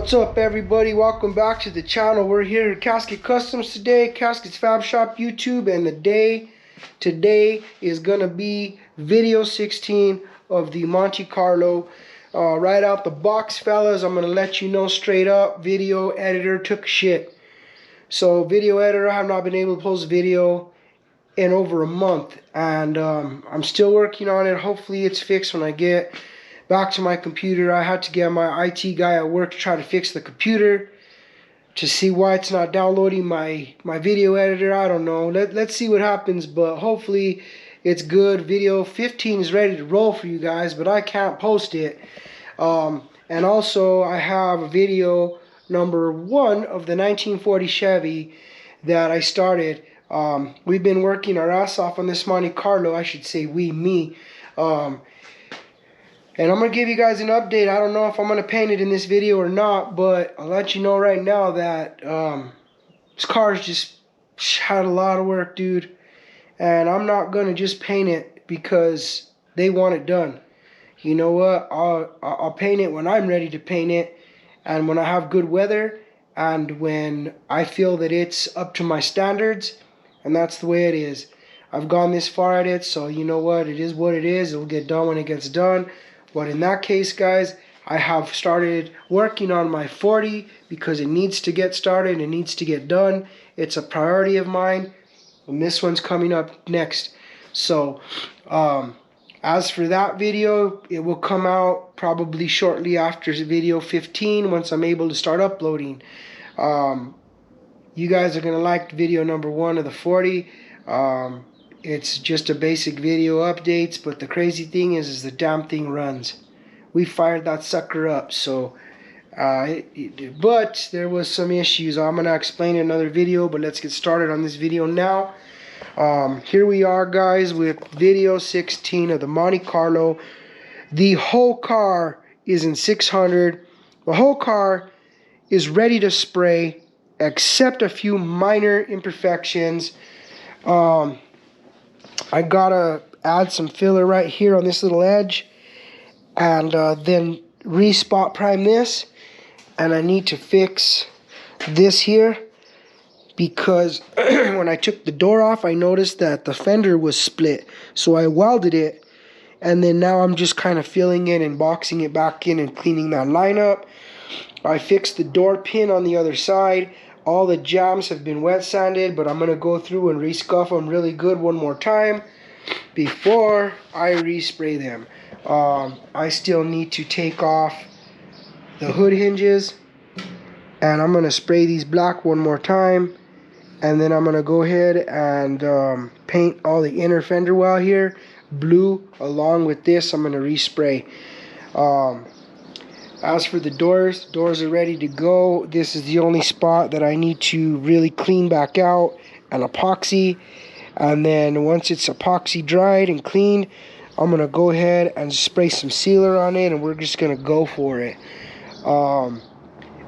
What's up, everybody? Welcome back to the channel. We're here at Casket Customs today, Casket's Fab Shop YouTube, and the day today is gonna be video 16 of the Monte Carlo. Right out the box, fellas, I'm gonna let you know straight up, video editor took shit. So video editor, I have not been able to post video in over a month, and I'm still working on it. Hopefully it's fixed when I get back to my computer. I had to get my IT guy at work to try to fix the computer to see why it's not downloading my video editor. I don't know. Let's see what happens, but hopefully it's good. Video 15 is ready to roll for you guys, but I can't post it. And also I have a video number 1 of the 1940 Chevy that I started. We've been working our ass off on this Monte Carlo. I should say me. And I'm going to give you guys an update. I don't know if I'm going to paint it in this video or not, but I'll let you know right now that this car's just had a lot of work, dude. And I'm not going to just paint it because they want it done. You know what? I'll paint it when I'm ready to paint it, and when I have good weather, and when I feel that it's up to my standards, and that's the way it is. I've gone this far at it, so you know what? It is what it is. It'll get done when it gets done. But in that case, guys, I have started working on my 40 because it needs to get started. It needs to get done. It's a priority of mine. And this one's coming up next. So, as for that video, it will come out probably shortly after video 15 once I'm able to start uploading. You guys are going to like video number 1 of the 40. It's just a basic video updates, but the crazy thing is the damn thing runs. We fired that sucker up, so but there was some issues. I'm gonna explain in another video, but let's get started on this video now. Here we are, guys, with video 16 of the Monte Carlo. The whole car is in 600. The whole car is ready to spray, except a few minor imperfections. I gotta add some filler right here on this little edge, and then re-spot prime this, and I need to fix this here because when I took the door off, I noticed that the fender was split, so I welded it, and then now I'm just kind of filling it and boxing it back in and cleaning that line up. I fixed the door pin on the other side. All the jambs have been wet sanded, but I'm going to go through and re-scuff them really good one more time before I respray them. I still need to take off the hood hinges, and I'm going to spray these black one more time, and then I'm going to go ahead and paint all the inner fender well here blue. Along with this, I'm going to respray. As for the doors are ready to go. This is the only spot that I need to really clean back out and epoxy. And then once it's epoxy dried and cleaned, I'm going to go ahead and spray some sealer on it, and we're just going to go for it.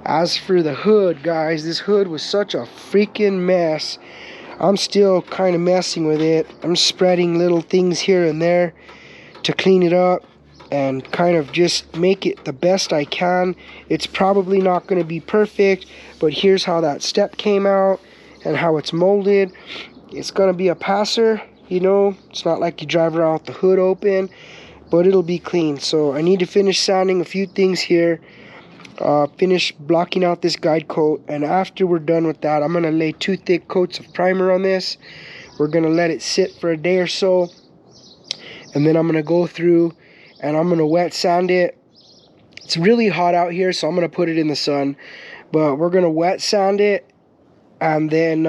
As for the hood, guys, this hood was such a freaking mess. I'm still kind of messing with it. I'm spreading little things here and there to clean it up and kind of just make it the best I can. It's probably not going to be perfect, but here's how that step came out and how it's molded. It's going to be a passer, you know. It's not like you drive around with the hood open, but it'll be clean. So I need to finish sanding a few things here, finish blocking out this guide coat, and after we're done with that, I'm going to lay 2 thick coats of primer on this. We're going to let it sit for a day or so, and then I'm going to go through and I'm going to wet sand it. It's really hot out here, so I'm going to put it in the sun. But we're going to wet sand it, and then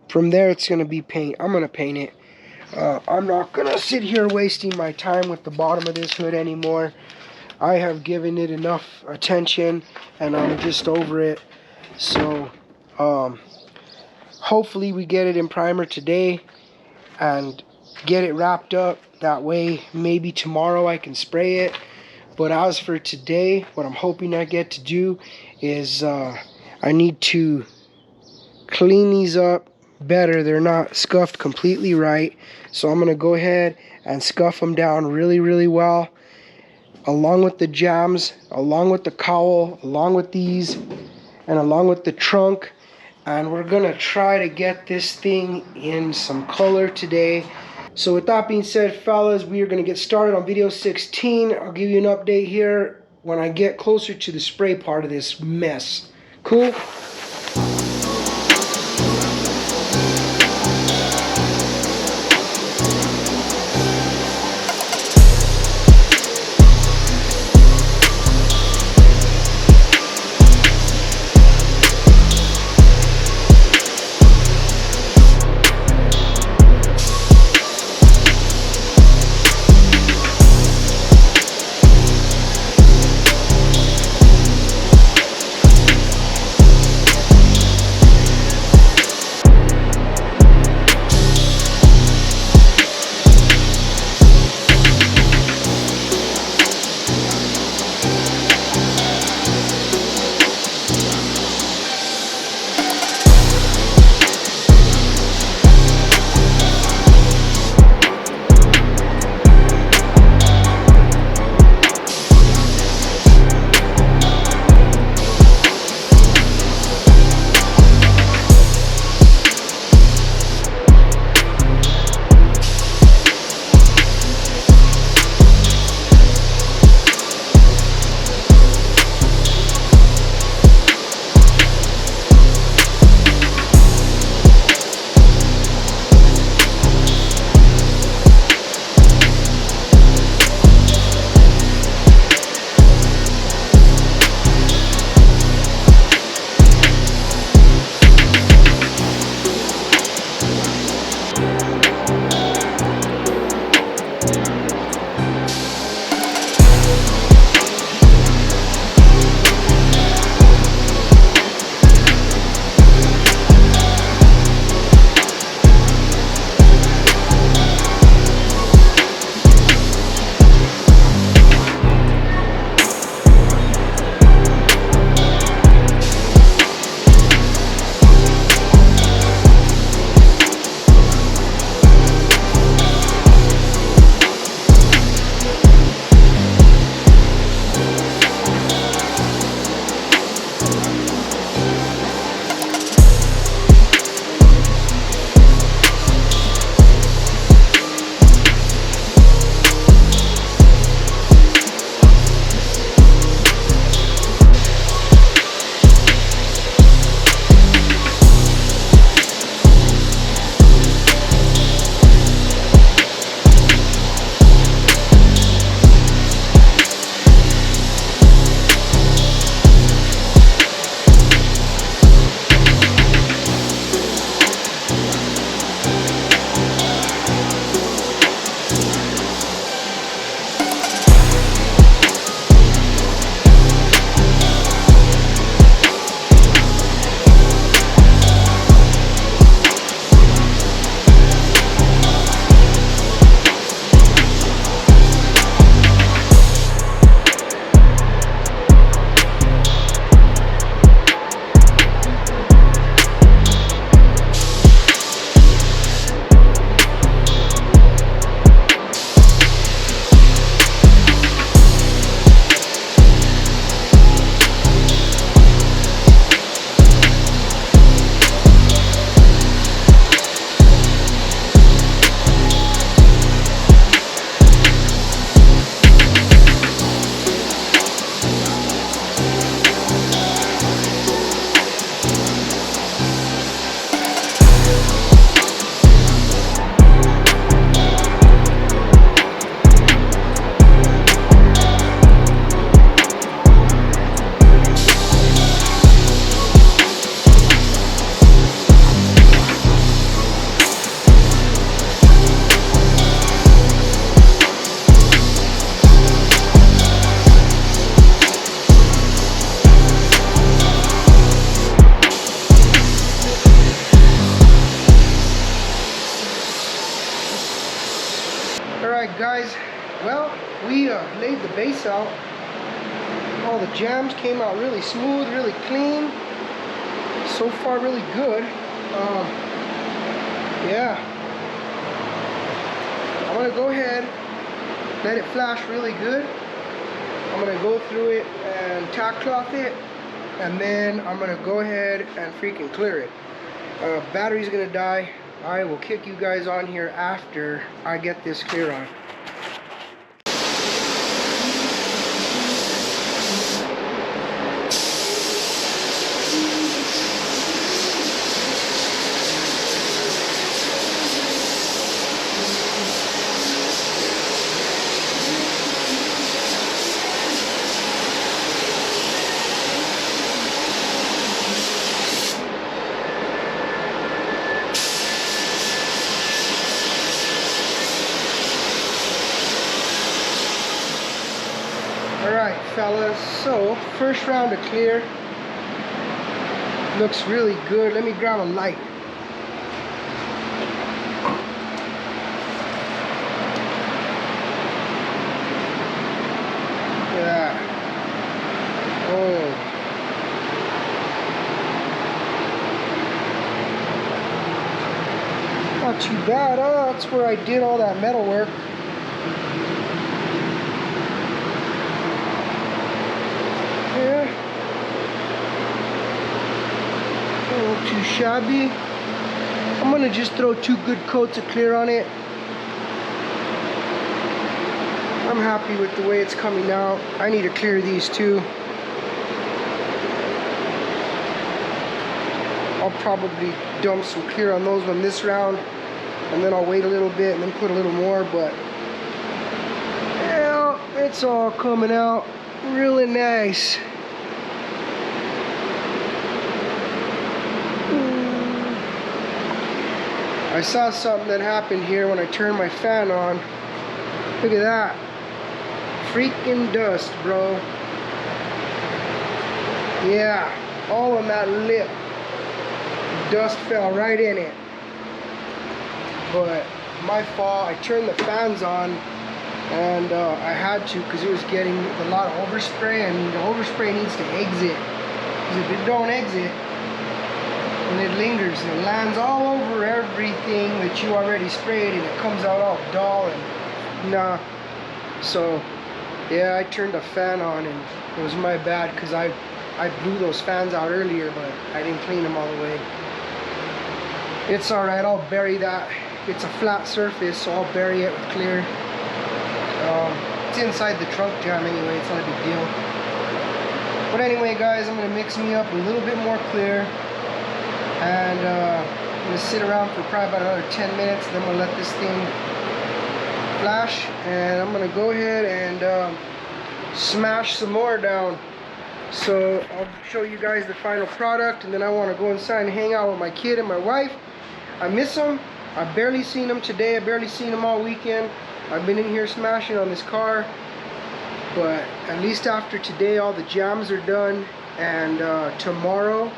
from there it's going to be paint. I'm going to paint it. I'm not going to sit here wasting my time with the bottom of this hood anymore. I have given it enough attention, and I'm just over it. So hopefully we get it in primer today and get it wrapped up. That way maybe tomorrow I can spray it. But as for today, what I'm hoping I get to do is I need to clean these up better. They're not scuffed completely right, so I'm going to go ahead and scuff them down really well. along with the jambs, along with the cowl, along with these, and along with the trunk. And we're gonna try to get this thing in some color today. So with that being said, fellas, we are gonna get started on video 16. I'll give you an update here when I get closer to the spray part of this mess. Cool? Alright guys, well, we laid the base out. All the jambs came out really smooth, really clean. So far really good. Yeah. I'm gonna go ahead, let it flash really good, I'm gonna go through it and tack cloth it, and then I'm gonna go ahead and freaking clear it. Battery's gonna die. I will kick you guys on here after I get this clear on. Alright fellas, so first round of clear looks really good. Let me grab a light. Yeah. Oh. Not too bad, huh? That's where I did all that metal work. Not too shabby. I'm gonna just throw 2 good coats of clear on it. I'm happy with the way it's coming out. I need to clear these too. I'll probably dump some clear on those on this round, and then I'll wait a little bit and then put a little more, but yeah, it's all coming out really nice. I saw something that happened here when I turned my fan on. Look at that. Freaking dust, bro. Yeah, all on that lip. Dust fell right in it. But my fault. I turned the fans on, and I had to because it was getting a lot of overspray, and the overspray needs to exit. Because if it don't exit, and it lingers and it lands all over everything that you already sprayed, and it comes out all dull and nah. So yeah, I turned the fan on, and it was my bad because I blew those fans out earlier, but I didn't clean them all the way. It's alright, I'll bury that. It's a flat surface, so I'll bury it with clear. It's inside the trunk jam anyway, it's not a big deal. But anyway guys, I'm gonna mix me up a little bit more clear. And I'm going to sit around for probably about another 10 minutes. Then I'm going to let this thing flash. And I'm going to go ahead and smash some more down. So I'll show you guys the final product. And then I want to go inside and hang out with my kid and my wife. I miss them. I've barely seen them today. I've barely seen them all weekend. I've been in here smashing on this car. But at least after today, all the jams are done. And tomorrow,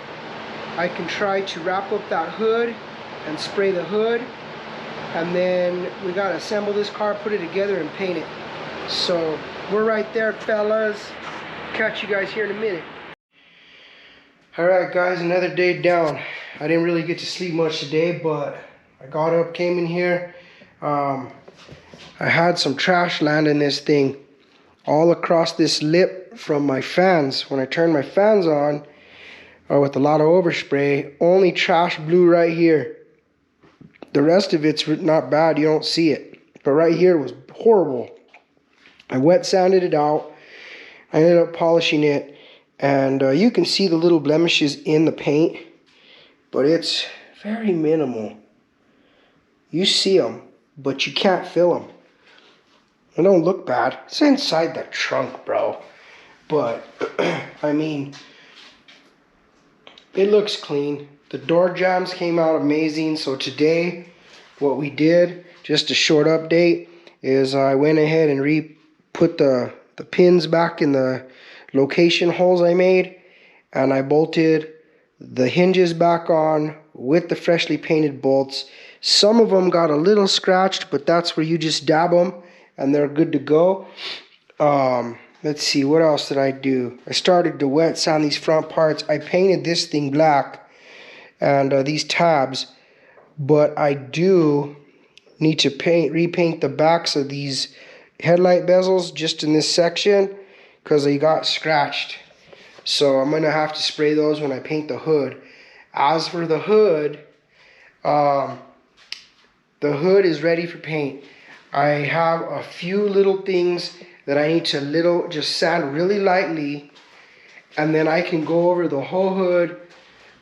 I can try to wrap up that hood and spray the hood, and then we gotta assemble this car, put it together, and paint it. So we're right there, fellas. Catch you guys here in a minute. Alright guys, another day down. I didn't really get to sleep much today, but I got up, came in here. I had some trash land in this thing all across this lip from my fans. When I turned my fans on, with a lot of overspray, only trash blew right here. The rest of it's not bad, you don't see it. But right here was horrible. I wet sanded it out. I ended up polishing it. And you can see the little blemishes in the paint. But it's very minimal. You see them, but you can't feel them. They don't look bad. It's inside the trunk, bro. But, I mean, it looks clean. The door jambs came out amazing. So today, what we did, just a short update, is I went ahead and put the pins back in the location holes I made, and I bolted the hinges back on with the freshly painted bolts. Some of them got a little scratched, but that's where you just dab them and they're good to go. Let's see, what else did I do? I started to wet sand these front parts. I painted this thing black and these tabs, but I do need to repaint the backs of these headlight bezels just in this section, because they got scratched. So I'm gonna have to spray those when I paint the hood. As for the hood is ready for paint. I have a few little things that I need to just sand really lightly, and then I can go over the whole hood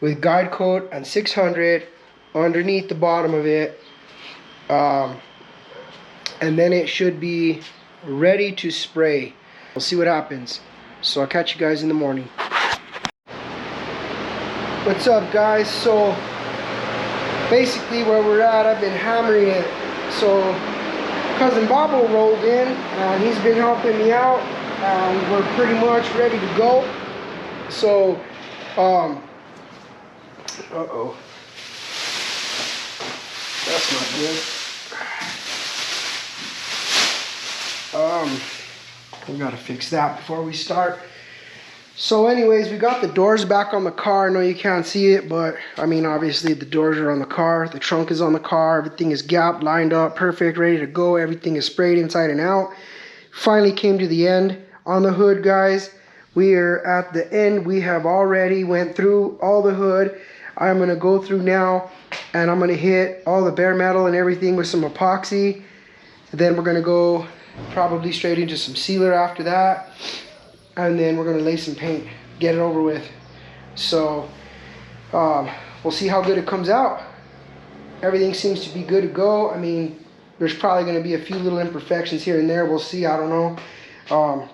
with guide coat and 600 underneath the bottom of it, and then it should be ready to spray. We'll see what happens. So I'll catch you guys in the morning. What's up, guys? So basically where we're at, I've been hammering it. So cousin Bobo rolled in and he's been helping me out, and we're pretty much ready to go. So uh-oh, that's not good. We gotta fix that before we start. So anyways, we got the doors back on the car. I know you can't see it, but I mean, obviously the doors are on the car, the trunk is on the car, everything is gapped, lined up, perfect, ready to go. Everything is sprayed inside and out. Finally came to the end on the hood, guys. We are at the end. We have already went through all the hood. I'm gonna go through now and I'm gonna hit all the bare metal and everything with some epoxy. Then we're gonna go probably straight into some sealer after that, and then we're gonna lay some paint, get it over with. So we'll see how good it comes out. Everything seems to be good to go. I mean, there's probably gonna be a few little imperfections here and there. We'll see, I don't know.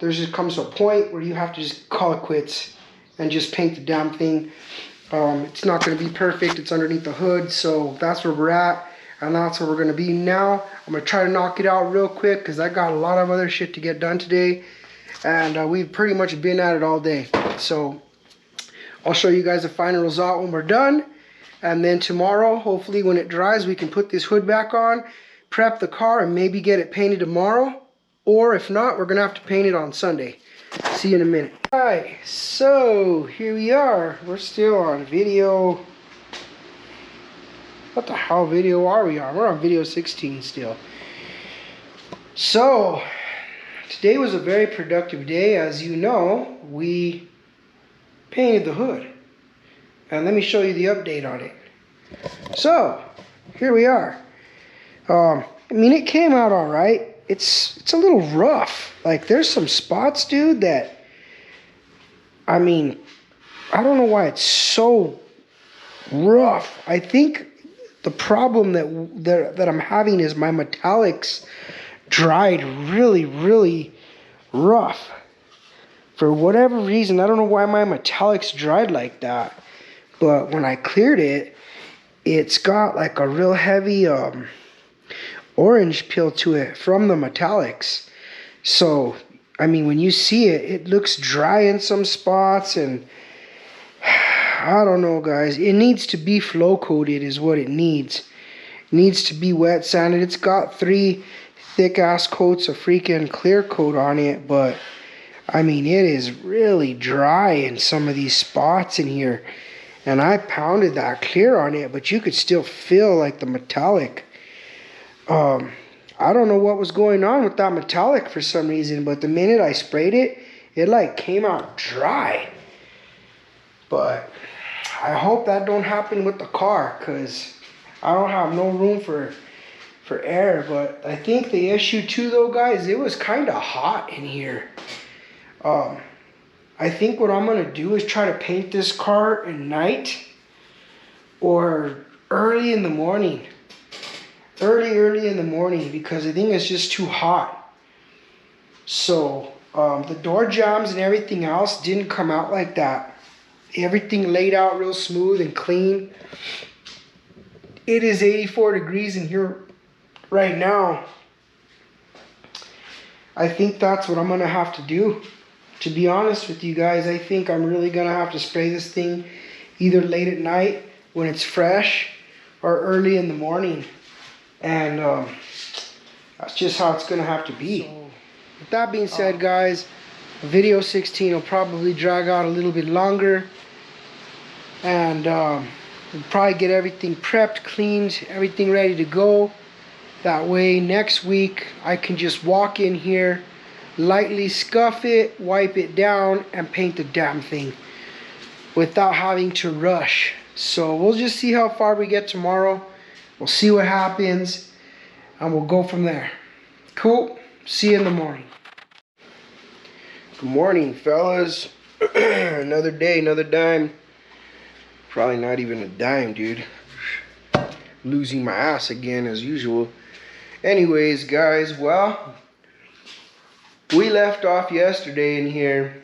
There's just comes to a point where you have to just call it quits and just paint the damn thing. It's not gonna be perfect. It's underneath the hood, so that's where we're at. And that's where we're going to be now. I'm going to try to knock it out real quick because I got a lot of other shit to get done today. And we've pretty much been at it all day. So I'll show you guys the final result when we're done. And then tomorrow, hopefully when it dries, we can put this hood back on, prep the car, and maybe get it painted tomorrow. Or if not, we're going to have to paint it on Sunday. See you in a minute. Alright, so here we are. We're still on video. What the hell video are we on? We're on video 16 still. So, today was a very productive day. As you know, we painted the hood. And let me show you the update on it. So, here we are. I mean, it came out all right. It's a little rough. Like, there's some spots, dude, that, I mean, I don't know why it's so rough. I think the problem that I'm having is my metallics dried really rough. For whatever reason, I don't know why my metallics dried like that. But when I cleared it, it's got like a real heavy orange peel to it from the metallics. So, I mean, when you see it, it looks dry in some spots, and I don't know, guys. It needs to be flow coated is what it needs. It needs to be wet sanded. It's got 3 thick ass coats of freaking clear coat on it, but I mean, it is really dry in some of these spots in here. And I pounded that clear on it, but you could still feel like the metallic. I don't know what was going on with that metallic for some reason, but the minute I sprayed it, it like came out dry. But I hope that don't happen with the car, because I don't have no room for air. But I think the issue too, though, guys, it was kind of hot in here. I think what I'm going to do is try to paint this car at night or early in the morning. Early in the morning, because I think it's just too hot. So the door jambs and everything else didn't come out like that. Everything laid out real smooth and clean. It is 84 degrees in here right now. I think that's what I'm going to have to do. To be honest with you guys, I think I'm really going to have to spray this thing either late at night when it's fresh or early in the morning. And that's just how it's going to have to be. So, with that being said, guys, video 16 will probably drag out a little bit longer. And we'll probably get everything prepped, cleaned, everything ready to go. That way next week I can just walk in here, lightly scuff it, wipe it down, and paint the damn thing without having to rush. So we'll just see how far we get tomorrow. We'll see what happens, and we'll go from there. Cool. See you in the morning. Good morning, fellas. Another day, another dime. Probably not even a dime, dude. Losing my ass again as usual. Anyways, guys, well, we left off yesterday in here.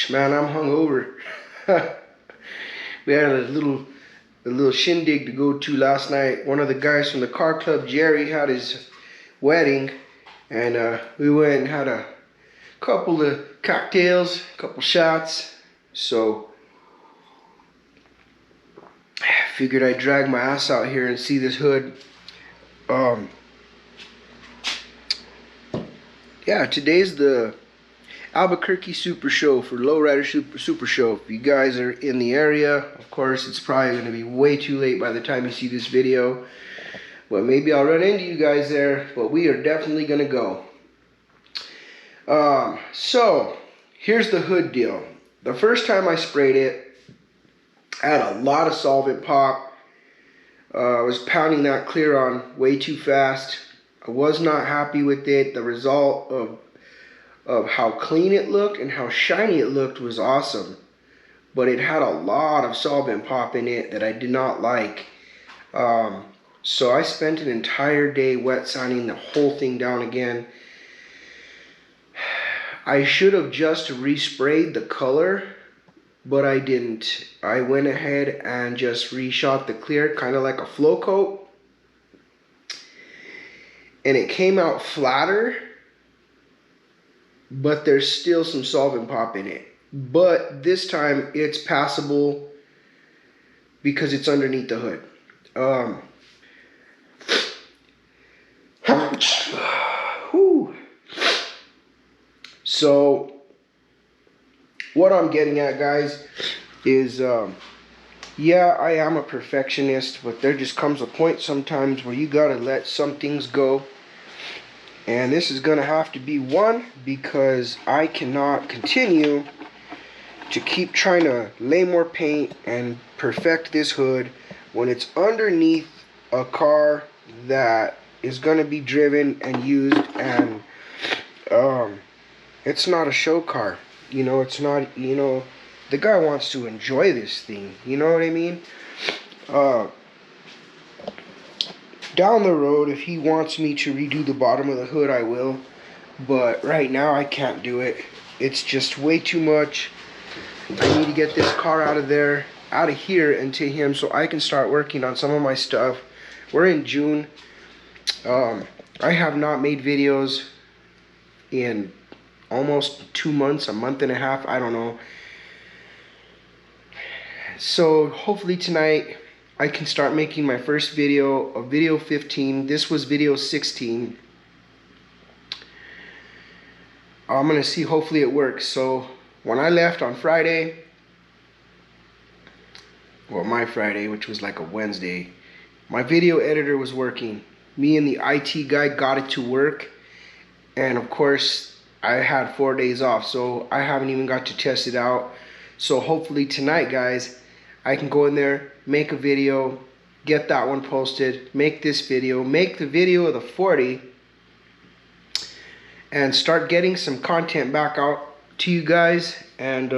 Man, I'm hungover. We had a little shindig to go to last night. One of the guys from the car club, Jerry, had his wedding, and we went and had a couple of cocktails, a couple shots. So I figured I'd drag my ass out here and see this hood. Yeah, today's the Albuquerque Super Show for Lowrider Super Show. If you guys are in the area, of course, it's probably going to be way too late by the time you see this video. But maybe I'll run into you guys there. But we are definitely going to go. So, here's the hood deal. The first time I sprayed it, I had a lot of solvent pop. I was pounding that clear on way too fast. I was not happy with it. The result of how clean it looked and how shiny it looked was awesome. But it had a lot of solvent pop in it that I did not like. So I spent an entire day wet sanding the whole thing down again. I should have just resprayed the color, but I didn't. I went ahead and just reshot the clear, kind of like a flow coat. And it came out flatter, but there's still some solvent pop in it. But this time it's passable because it's underneath the hood. So what I'm getting at, guys, is yeah, I am a perfectionist, but there just comes a point sometimes where you gotta let some things go. And this is gonna have to be one, because I cannot continue to keep trying to lay more paint and perfect this hood when it's underneath a car that is gonna be driven and used, and it's not a show car. You know, it's not, you know, the guy wants to enjoy this thing, you know what I mean? Down the road, if he wants me to redo the bottom of the hood, I will. But right now, I can't do it. It's just way too much. I need to get this car out of here and to him, so I can start working on some of my stuff. We're in June. I have not made videos in almost 2 months, a month and a half, I don't know. So hopefully tonight I can start making my first video, of video 15. This was video 16. I'm gonna see, hopefully it works. So when I left on Friday, well, my Friday, which was like a Wednesday, my video editor was working. Me and the IT guy got it to work, and of course I had 4 days off, so I haven't even got to test it out. So hopefully tonight, guys, I can go in there, make a video, get that one posted, make this video, make the video of the 40, and start getting some content back out to you guys. And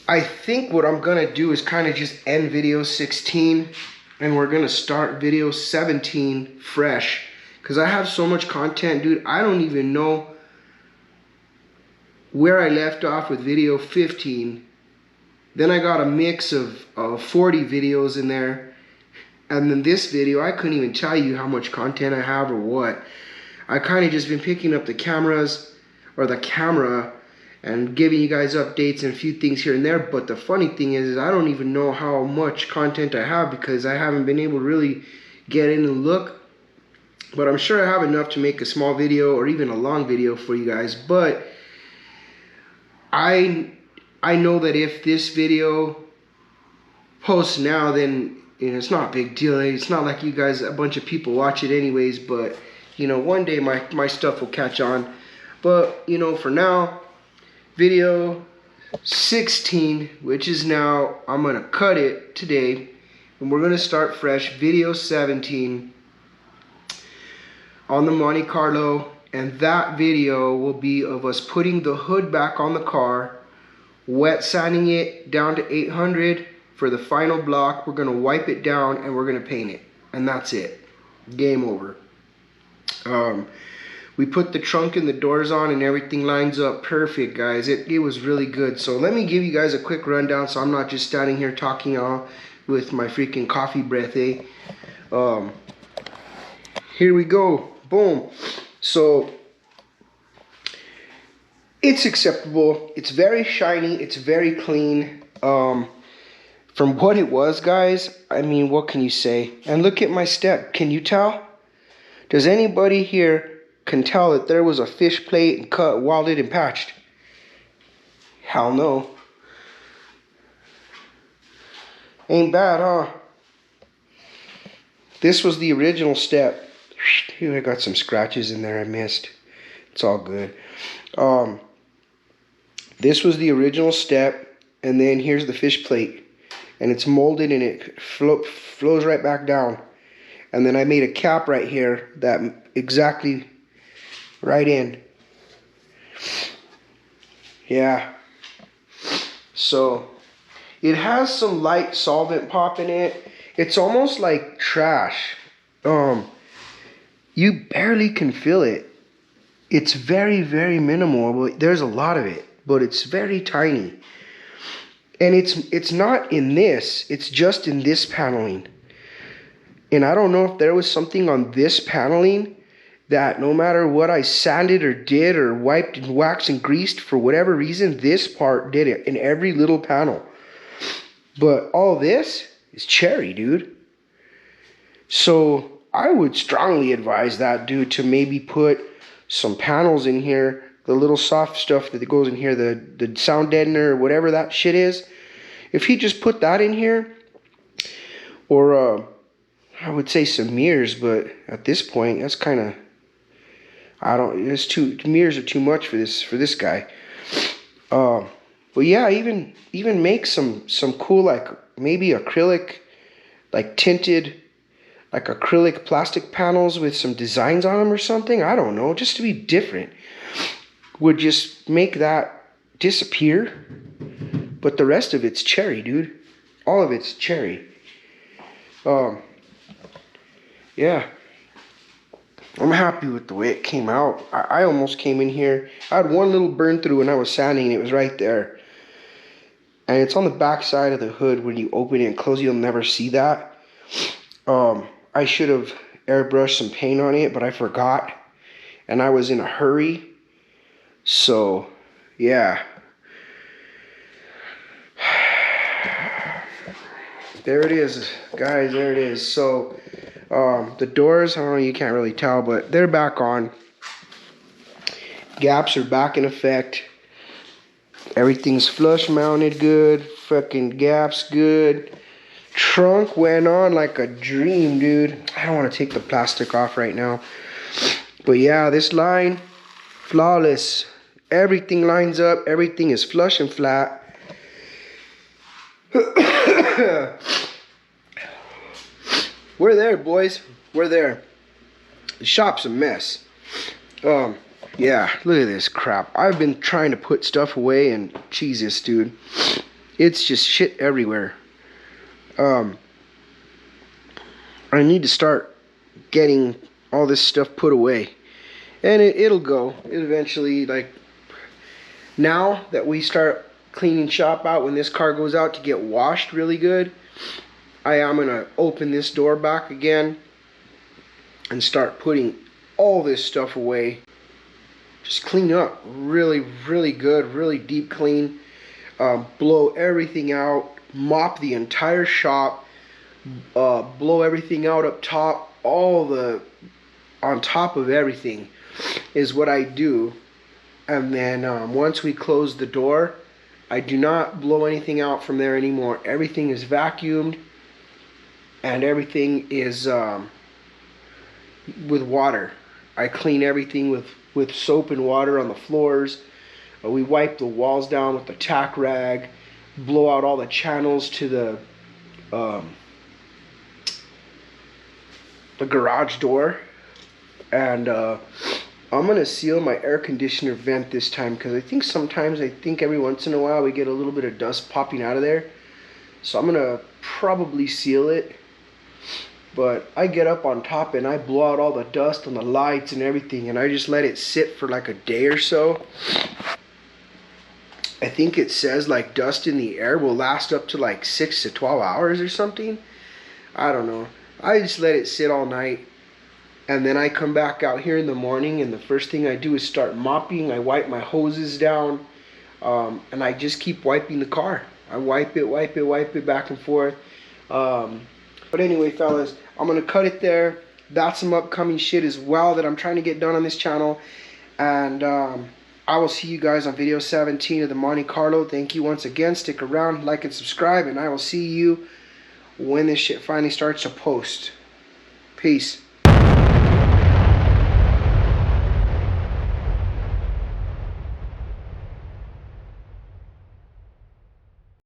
I think what I'm gonna do is kind of just end video 16, and we're gonna start video 17 fresh. Because I have so much content, dude, I don't even know where I left off with video 15. Then I got a mix of 40 videos in there. And then this video, I couldn't even tell you how much content I have or what. I kind of just been picking up the cameras, or the camera, and giving you guys updates and a few things here and there. But the funny thing is I don't even know how much content I have, because I haven't been able to really get in and look. But I'm sure I have enough to make a small video or even a long video for you guys. But I know that if this video posts now, then, you know, it's not a big deal. It's not like you guys, a bunch of people watch it anyways. But you know, one day my stuff will catch on. But, you know, for now, video 16, which is now, I'm going to cut it today. And we're going to start fresh, video 17 on the Monte Carlo. And that video will be of us putting the hood back on the car, wet sanding it down to 800 for the final block. We're going to wipe it down and we're going to paint it. And that's it. Game over. We put the trunk and the doors on and everything lines up perfect, guys. It was really good. So let me give you guys a quick rundown so I'm not just standing here talking all with my freaking coffee breath, eh? Here we go. Boom. So it's acceptable. It's very shiny. It's very clean. From what it was, guys, I mean, what can you say? And look at my step. Can you tell? Does anybody here can tell that there was a fish plate and cut, welded, and patched? Hell no. Ain't bad, huh? This was the original step. I got some scratches in there I missed. It's all good. This was the original step, and then here's the fish plate. And it's molded and it flows right back down. And then I made a cap right here that exactly right in. Yeah. So it has some light solvent pop in it. It's almost like trash. You barely can feel it. It's very, very minimal. But there's a lot of it, but it's very tiny. And it's not in this. It's just in this paneling. And I don't know if there was something on this paneling that no matter what I sanded or did or wiped and waxed and greased, for whatever reason, this part did it in every little panel. But all this is cherry, dude. So I would strongly advise that dude to maybe put some panels in here, the little soft stuff that goes in here, the sound deadener or whatever that shit is. If he just put that in here, or I would say some mirrors, but at this point that's kind of, it's too, mirrors are too much for this guy. But yeah, even make some cool, like maybe acrylic, like tinted, like acrylic plastic panels with some designs on them or something. I don't know, just to be different. Would just make that disappear. But the rest of it's cherry, dude. All of it's cherry. Yeah. I'm happy with the way it came out. I almost came in here. I had one little burn through when I was sanding, and it was right there. And it's on the back side of the hood. When you open it and close it, you'll never see that. I should have airbrushed some paint on it, but I forgot. And I was in a hurry. So, yeah. There it is, guys. There it is. So, the doors, I don't know, you can't really tell, but they're back on. Gaps are back in effect. Everything's flush mounted good. Fucking gaps good. Trunk went on like a dream, dude. I don't want to take the plastic off right now. But yeah, this line, flawless. Everything lines up. Everything is flush and flat. We're there, boys. We're there. The shop's a mess. Yeah, look at this crap. I've been trying to put stuff away, and Jesus, dude. It's just shit everywhere. I need to start getting all this stuff put away. And it'll go. It eventually, like, now that we start cleaning shop out, when this car goes out to get washed really good, I am going to open this door back again and start putting all this stuff away. Just clean up really, really good, really deep clean. Blow everything out, mop the entire shop, blow everything out up top, on top of everything is what I do. And then once we close the door, I do not blow anything out from there anymore. Everything is vacuumed, and everything is with water. I clean everything with soap and water on the floors. We wipe the walls down with the tack rag, blow out all the channels to the garage door, and I'm gonna seal my air conditioner vent this time, because I think every once in a while we get a little bit of dust popping out of there. So I'm gonna probably seal it. But I get up on top and I blow out all the dust on the lights and everything, and I just let it sit for like a day or so. I think it says like dust in the air will last up to like 6 to 12 hours or something. I don't know. I just let it sit all night, and then I come back out here in the morning, and the first thing I do is start mopping. I wipe my hoses down, and I just keep wiping the car. I wipe it back and forth. But anyway, fellas, I'm going to cut it there. That's some upcoming shit as well that I'm trying to get done on this channel. And I will see you guys on video 17 of the Monte Carlo. Thank you once again. Stick around, like and subscribe, and I will see you when this shit finally starts to post. Peace.